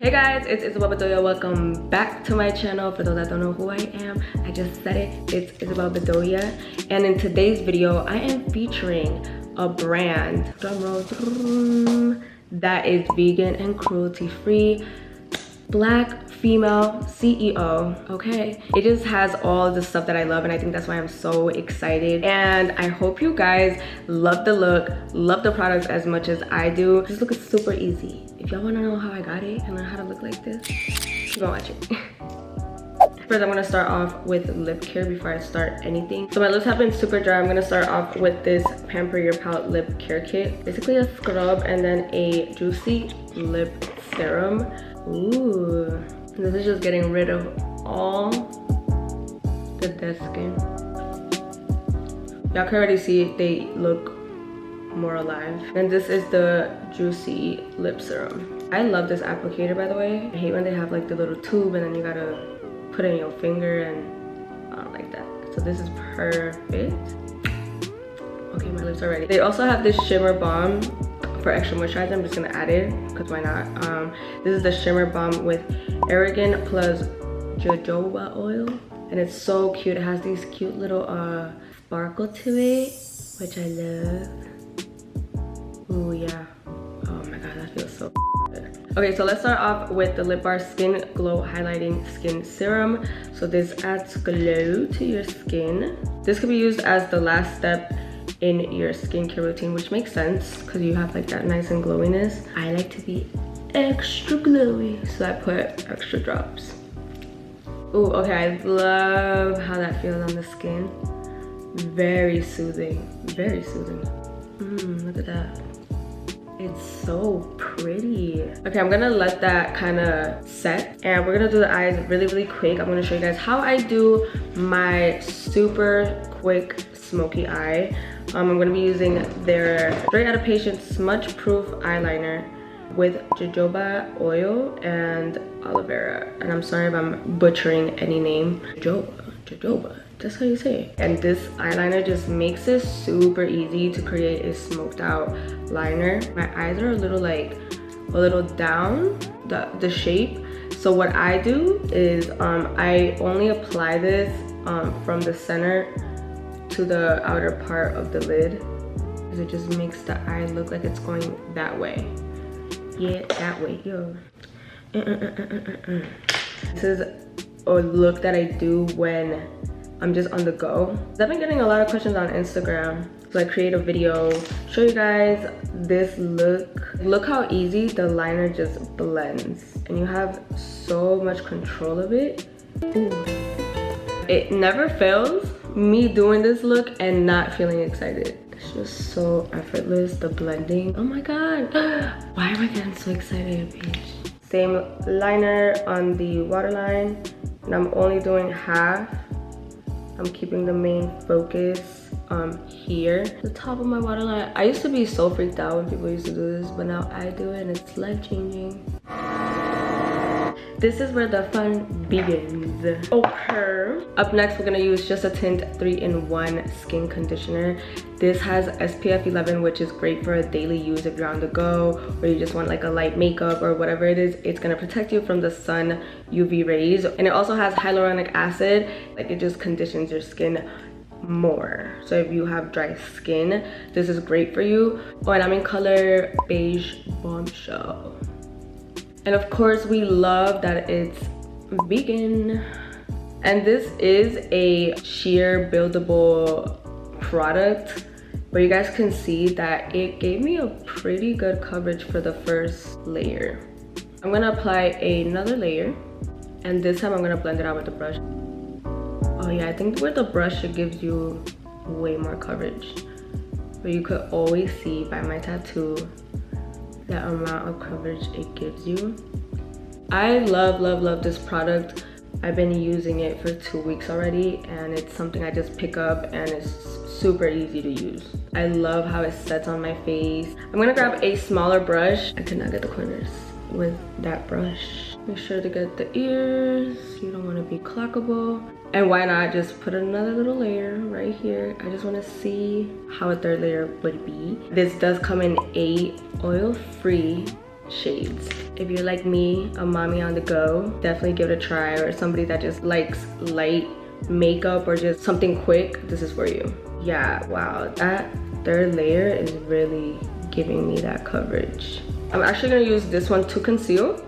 Hey guys, it's Isabel Bedoya. Welcome back to my channel. For those that don't know who I am, I just said it. It's Isabel Bedoya. And in today's video, I am featuring a brand, drumroll, that is vegan and cruelty-free. Black female CEO, okay? It just has all the stuff that I love, and I think that's why I'm so excited. And I hope you guys love the look, love the products as much as I do. This look is super easy. If y'all wanna know how I got it and learn how to look like this, go watch it. First, I'm gonna start off with lip care before I start anything. So my lips have been super dry. I'm gonna start off with this Pamper Your Pout lip care kit. Basically a scrub and then a juicy lip serum. Ooh, this is just getting rid of all the dead skin. Y'all can already see they look more alive. And this is the juicy lip serum. I love this applicator, by the way. I hate when they have like the little tube and then you gotta put it in your finger, and I don't like that. So this is perfect. Okay, my lips are ready. They also have this Shimmer Balm for extra moisturizer. I'm just gonna add it because why not. This is the Shimmer Balm with argan plus jojoba oil, and it's so cute. It has these cute little sparkle to it, which I love. Ooh yeah, oh my god, that feels so good. Okay, so let's start off with the Lip Bar Skin Glow Highlighting Skin Serum. So this adds glow to your skin. This could be used as the last step in your skincare routine, which makes sense because you have like that nice and glowiness. I like to be extra glowy, so I put extra drops. Ooh, okay, I love how that feels on the skin. Very soothing, very soothing. Look at that. It's so pretty. Okay, I'm gonna let that kind of set, and we're gonna do the eyes really, really quick. I'm gonna show you guys how I do my super quick smoky eye. I'm gonna be using their Straight Outta Patient Smudge Proof Eyeliner with jojoba oil and aloe vera. And I'm sorry if I'm butchering any name. Jojoba, that's how you say it. And this eyeliner just makes it super easy to create a smoked out liner. My eyes are a little down, the shape. So what I do is I only apply this from the center to the outer part of the lid, because it just makes the eye look like it's going that way. Yeah, that way, yo. This is a look that I do when I'm just on the go. I've been getting a lot of questions on Instagram, so I create a video, show you guys this look. Look how easy the liner just blends, and you have so much control of it. Ooh. It never fails me doing this look and not feeling excited. It's just so effortless, the blending. Oh my god, why am I getting so excited, Beige? Same liner on the waterline, and I'm only doing half. I'm keeping the main focus here, the top of my waterline. I used to be so freaked out when people used to do this, but now I do it and it's life-changing. This is where the fun begins. Okay. Up next, we're gonna use just a Tint 3-in-1 skin conditioner. This has SPF 11, which is great for a daily use if you're on the go, or you just want like a light makeup or whatever it is. It's gonna protect you from the sun UV rays. And it also has hyaluronic acid. Like, it just conditions your skin more. So if you have dry skin, this is great for you. Oh, and I'm in color Beige Bombshell. And of course, we love that it's vegan. And this is a sheer buildable product, but you guys can see that it gave me a pretty good coverage for the first layer. I'm gonna apply another layer, and this time I'm gonna blend it out with the brush. Oh yeah, I think with the brush it gives you way more coverage. But you could always see by my tattoo the amount of coverage it gives you. I love this product. I've been using it for 2 weeks already, and it's something I just pick up and it's super easy to use. I love how it sets on my face. I'm gonna grab a smaller brush. I could not get the corners with that brush. Make sure to get the ears. You don't want to be clockable. And why not just put another little layer right here. I just want to see how a third layer would be. This does come in a oil-free shades. If you're like me, a mommy on the go, definitely give it a try, or somebody that just likes light makeup or just something quick, this is for you. Yeah, wow, that third layer is really giving me that coverage. I'm actually gonna use this one to conceal,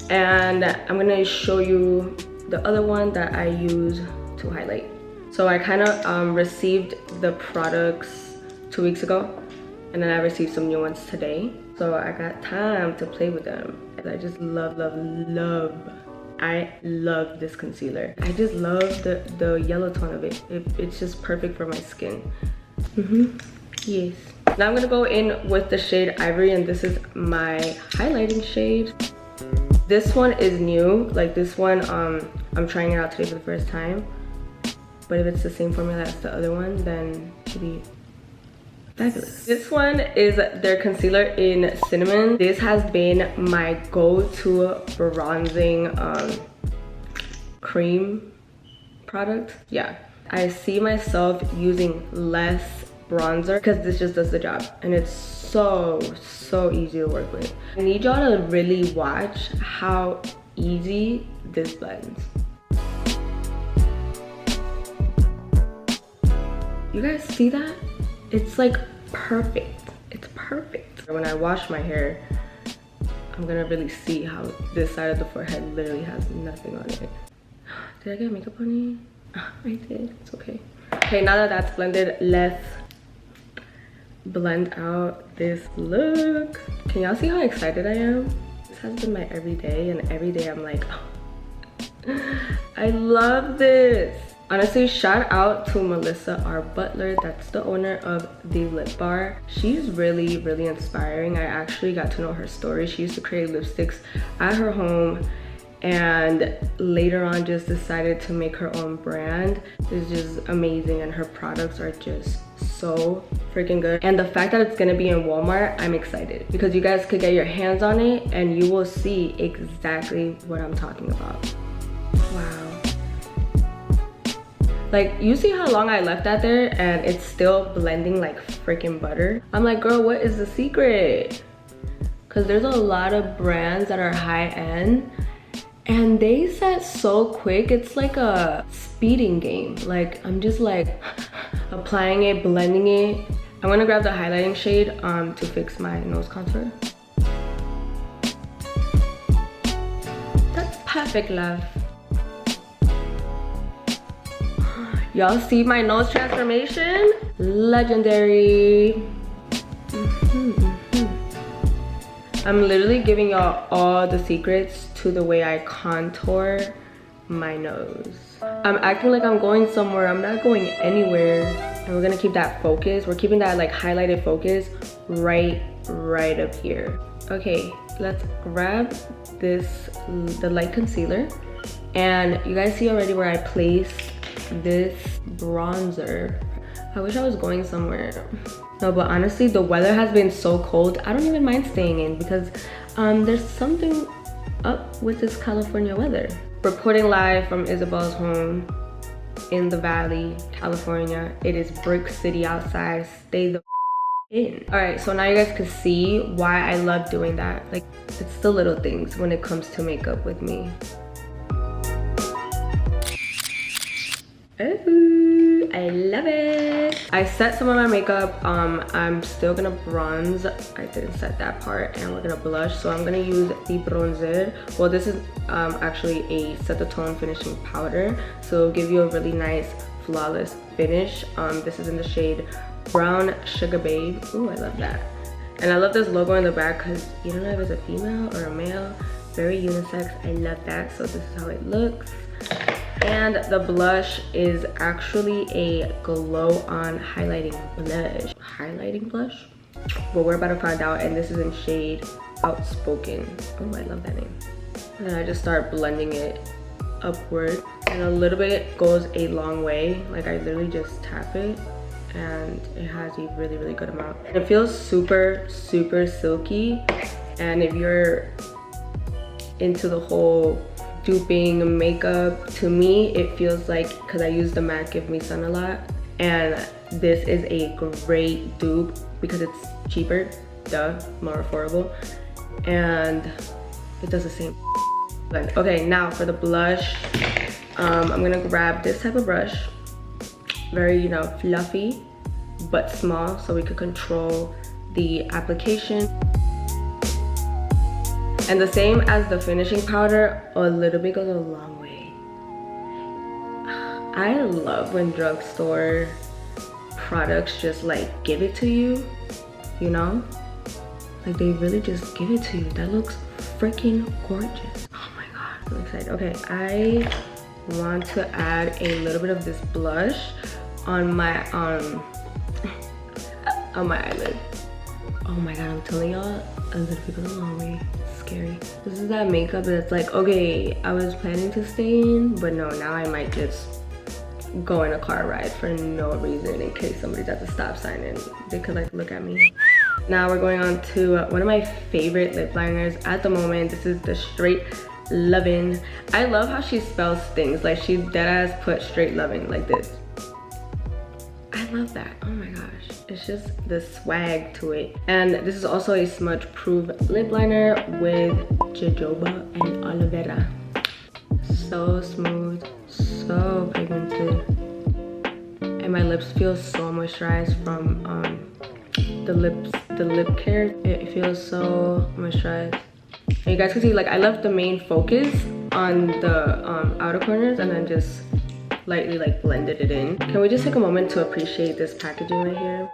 and I'm gonna show you the other one that I use to highlight. So I kind of received the products 2 weeks ago, and then I received some new ones today. So I got time to play with them. I just love, love, love. I love this concealer. I just love the yellow tone of it. It's just perfect for my skin. Yes. Now I'm gonna go in with the shade Ivory, and this is my highlighting shade. This one is new. Like this one, I'm trying it out today for the first time. But if it's the same formula as the other one, then it should be fabulous. This one is their concealer in Cinnamon. This has been my go-to bronzing cream product. Yeah, I see myself using less bronzer because this just does the job, and it's so easy to work with. I need y'all to really watch how easy this blends. You guys see that? It's like perfect. It's perfect. When I wash my hair, I'm gonna really see how this side of the forehead literally has nothing on it. Did I get makeup on it? I did. It's okay. Okay, now that that's blended, let's blend out this look. Can y'all see how excited I am? This has been my everyday, and every day I'm like, oh, I love this. Honestly, shout out to Melissa R. Butler. That's the owner of the Lip Bar. She's really inspiring. I actually got to know her story. She used to create lipsticks at her home, and later on just decided to make her own brand. It's just amazing, and her products are just so freaking good. And the fact that it's gonna be in Walmart, I'm excited because you guys could get your hands on it and you will see exactly what I'm talking about. Wow. Like, you see how long I left that there and it's still blending like freaking butter? I'm like, girl, what is the secret? Because there's a lot of brands that are high end and they set so quick. It's like a speeding game. Like, I'm just like applying it, blending it. I'm gonna grab the highlighting shade to fix my nose contour. That's perfect, love. Y'all see my nose transformation? Legendary. I'm literally giving y'all all the secrets to the way I contour my nose. I'm acting like I'm going somewhere. I'm not going anywhere. And we're gonna keep that focus. We're keeping that like highlighted focus right up here. Okay, let's grab the light concealer. And you guys see already where I placed this bronzer. I wish I was going somewhere. No, but honestly, the weather has been so cold. I don't even mind staying in because there's something up with this California weather. Reporting live from Isabel's home in the Valley, California. It is brick city outside. Stay the in. All right, so now you guys can see why I love doing that. Like, it's the little things when it comes to makeup with me. Ooh, I love it. I set some of my makeup. I'm still gonna bronze. I didn't set that part, and we're gonna blush. So I'm gonna use the bronzer. Well, this is actually a set the tone finishing powder, so it'll give you a really nice flawless finish. This is in the shade Brown Sugar Babe. Ooh, I love that. And I love this logo in the back because you don't know if it's a female or a male. Very unisex. I love that. So this is how it looks. And the blush is actually a glow on highlighting blush. Highlighting blush? But we're about to find out, and this is in shade Outspoken. Oh, I love that name. And I just start blending it upward. And a little bit goes a long way. Like, I literally just tap it and it has a really good amount. It feels super silky. And if you're into the whole duping makeup, to me it feels like, because I use the MAC Give Me Sun a lot, and this is a great dupe because it's cheaper, duh, more affordable, and it does the same. But okay, now for the blush, I'm gonna grab this type of brush, very, you know, fluffy but small, so we could control the application. And the same as the finishing powder, a little bit goes a long way. I love when drugstore products just like give it to you, you know? Like they really just give it to you. That looks freaking gorgeous. Oh my god, I'm excited. Okay, I want to add a little bit of this blush on my on my eyelid. Oh my god, I'm telling y'all, a little bit goes a long way. Scary. This is that makeup that's like, okay, I was planning to stay in, but no, now I might just go in a car ride for no reason in case somebody's at the stop sign and they could like look at me. Now we're going on to one of my favorite lip liners at the moment. This is the Straight Lovin. I love how she spells things, like she deadass put Straight Lovin like this. I love that. Oh my gosh, it's just the swag to it. And this is also a smudge proof lip liner with jojoba and aloe vera. So smooth, so pigmented, and my lips feel so moisturized from the lip care. It feels so moisturized, and you guys can see like I left the main focus on the outer corners and then just lightly like blended it in. Can we just take a moment to appreciate this packaging right here?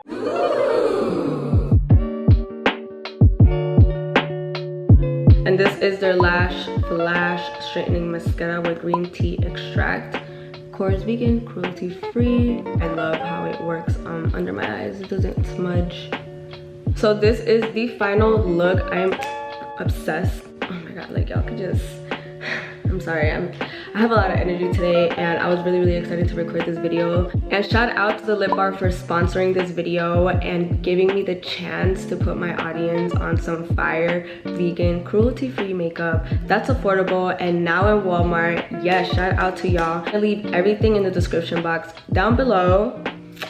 And this is their Lash Flash Straightening Mascara with green tea extract. Of course, vegan, cruelty free. I love how it works under my eyes. It doesn't smudge. So this is the final look. I'm obsessed. Oh my god, like y'all could just, I'm sorry, I have a lot of energy today and I was really excited to record this video. And shout out to the Lip Bar for sponsoring this video and giving me the chance to put my audience on some fire, vegan, cruelty-free makeup that's affordable and now in Walmart. Yes, shout out to y'all. I'll leave everything in the description box down below.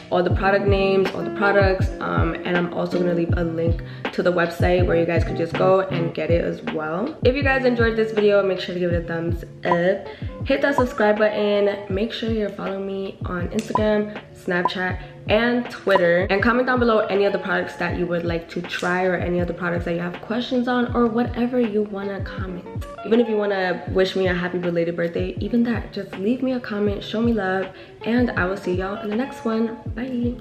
All the product names, all the products, and I'm also gonna leave a link to the website where you guys could just go and get it as well. If you guys enjoyed this video, make sure to give it a thumbs up. Hit that subscribe button. Make sure you're following me on Instagram, Snapchat, and Twitter. And comment down below any of the products that you would like to try or any of the products that you have questions on or whatever you wanna comment. Even if you wanna wish me a happy belated birthday, even that, just leave me a comment, show me love, and I will see y'all in the next one. Bye.